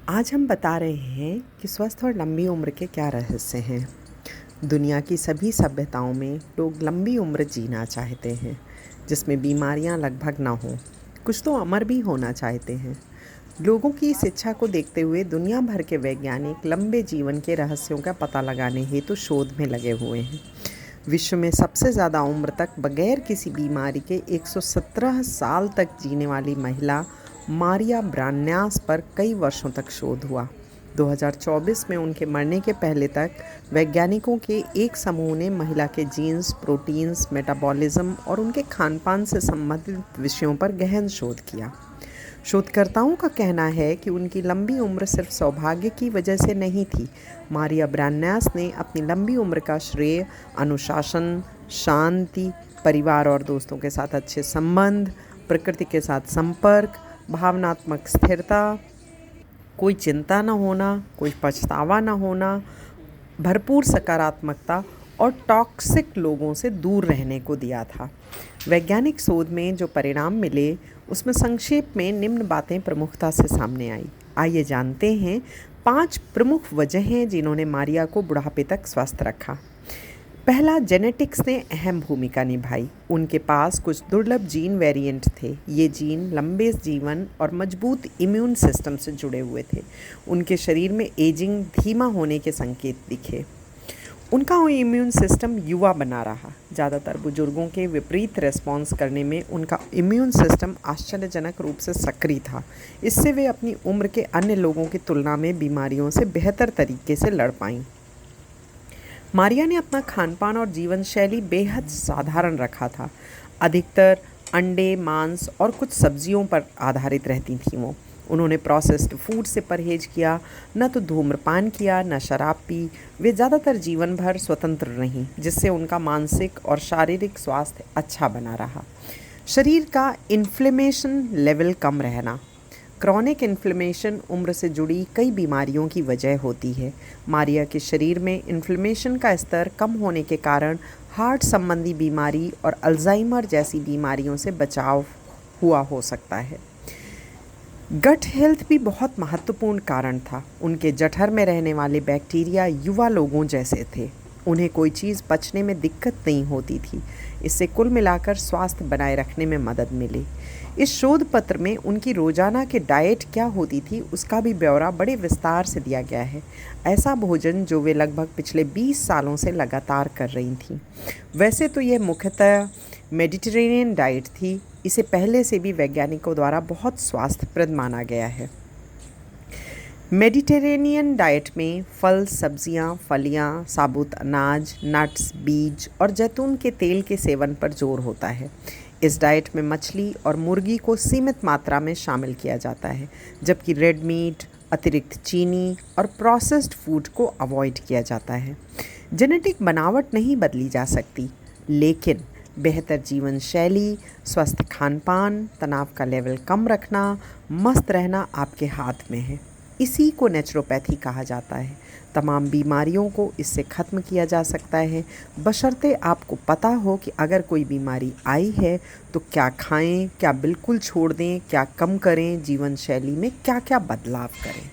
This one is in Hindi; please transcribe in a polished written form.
आज हम बता रहे हैं कि स्वस्थ और लंबी उम्र के क्या रहस्य हैं। दुनिया की सभी सभ्यताओं में लोग लंबी उम्र जीना चाहते हैं, जिसमें बीमारियां लगभग ना हों। कुछ तो अमर भी होना चाहते हैं। लोगों की इस इच्छा को देखते हुए दुनिया भर के वैज्ञानिक लंबे जीवन के रहस्यों का पता लगाने हेतु शोध में लगे हुए हैं। विश्व में सबसे ज़्यादा उम्र तक बगैर किसी बीमारी के 117 साल तक जीने वाली महिला मारिया ब्रान्यास पर कई वर्षों तक शोध हुआ। 2024 में उनके मरने के पहले तक वैज्ञानिकों के एक समूह ने महिला के जीन्स, प्रोटीन्स, मेटाबॉलिज्म और उनके खानपान से संबंधित विषयों पर गहन शोध किया। शोधकर्ताओं का कहना है कि उनकी लंबी उम्र सिर्फ सौभाग्य की वजह से नहीं थी। मारिया ब्रान्यास ने अपनी लंबी उम्र का श्रेय अनुशासन, शांति, परिवार और दोस्तों के साथ अच्छे संबंध, प्रकृति के साथ संपर्क, भावनात्मक स्थिरता, कोई चिंता न होना, कोई पछतावा न होना, भरपूर सकारात्मकता और टॉक्सिक लोगों से दूर रहने को दिया था। वैज्ञानिक शोध में जो परिणाम मिले उसमें संक्षेप में निम्न बातें प्रमुखता से सामने आई। आइए जानते हैं 5 प्रमुख वजहें जिन्होंने मारिया को बुढ़ापे तक स्वस्थ रखा। पहला, जेनेटिक्स ने अहम भूमिका निभाई। उनके पास कुछ दुर्लभ जीन वेरिएंट थे। ये जीन लंबे जीवन और मजबूत इम्यून सिस्टम से जुड़े हुए थे। उनके शरीर में एजिंग धीमा होने के संकेत दिखे। उनका इम्यून सिस्टम युवा बना रहा। ज़्यादातर बुजुर्गों के विपरीत रेस्पॉन्स करने में उनका इम्यून सिस्टम आश्चर्यजनक रूप से सक्रिय था। इससे वे अपनी उम्र के अन्य लोगों की तुलना में बीमारियों से बेहतर तरीके से लड़ पाईं। मारिया ने अपना खानपान और जीवन शैली बेहद साधारण रखा था। अधिकतर अंडे, मांस और कुछ सब्जियों पर आधारित रहती थीं वो। उन्होंने प्रोसेस्ड फूड से परहेज किया, न तो धूम्रपान किया, न शराब पी। वे ज़्यादातर जीवन भर स्वतंत्र रहीं, जिससे उनका मानसिक और शारीरिक स्वास्थ्य अच्छा बना रहा। शरीर का इन्फ्लेमेशन लेवल कम रहना। क्रॉनिक इन्फ्लेमेशन उम्र से जुड़ी कई बीमारियों की वजह होती है। मारिया के शरीर में इन्फ्लेमेशन का स्तर कम होने के कारण हार्ट संबंधी बीमारी और अल्जाइमर जैसी बीमारियों से बचाव हुआ हो सकता है। गट हेल्थ भी बहुत महत्वपूर्ण कारण था। उनके जठर में रहने वाले बैक्टीरिया युवा लोगों जैसे थे। उन्हें कोई चीज़ पचने में दिक्कत नहीं होती थी। इससे कुल मिलाकर स्वास्थ्य बनाए रखने में मदद मिली। इस शोध पत्र में उनकी रोज़ाना के डाइट क्या होती थी उसका भी ब्यौरा बड़े विस्तार से दिया गया है। ऐसा भोजन जो वे लगभग पिछले 20 सालों से लगातार कर रही थीं। वैसे तो यह मुख्यतः मेडिटेरेनियन डाइट थी। इसे पहले से भी वैज्ञानिकों द्वारा बहुत स्वास्थ्यप्रद माना गया है। मेडिटेरेनियन डाइट में फल, सब्जियां, फलियां, साबुत अनाज, नट्स, बीज और जैतून के तेल के सेवन पर जोर होता है। इस डाइट में मछली और मुर्गी को सीमित मात्रा में शामिल किया जाता है, जबकि रेड मीट, अतिरिक्त चीनी और प्रोसेस्ड फूड को अवॉइड किया जाता है। जेनेटिक बनावट नहीं बदली जा सकती, लेकिन बेहतर जीवन शैली, स्वस्थ खानपान, तनाव का लेवल कम रखना, मस्त रहना आपके हाथ में है। इसी को नेचुरोपैथी कहा जाता है। तमाम बीमारियों को इससे ख़त्म किया जा सकता है, बशर्ते आपको पता हो कि अगर कोई बीमारी आई है तो क्या खाएं, क्या बिल्कुल छोड़ दें, क्या कम करें, जीवन शैली में क्या क्या बदलाव करें।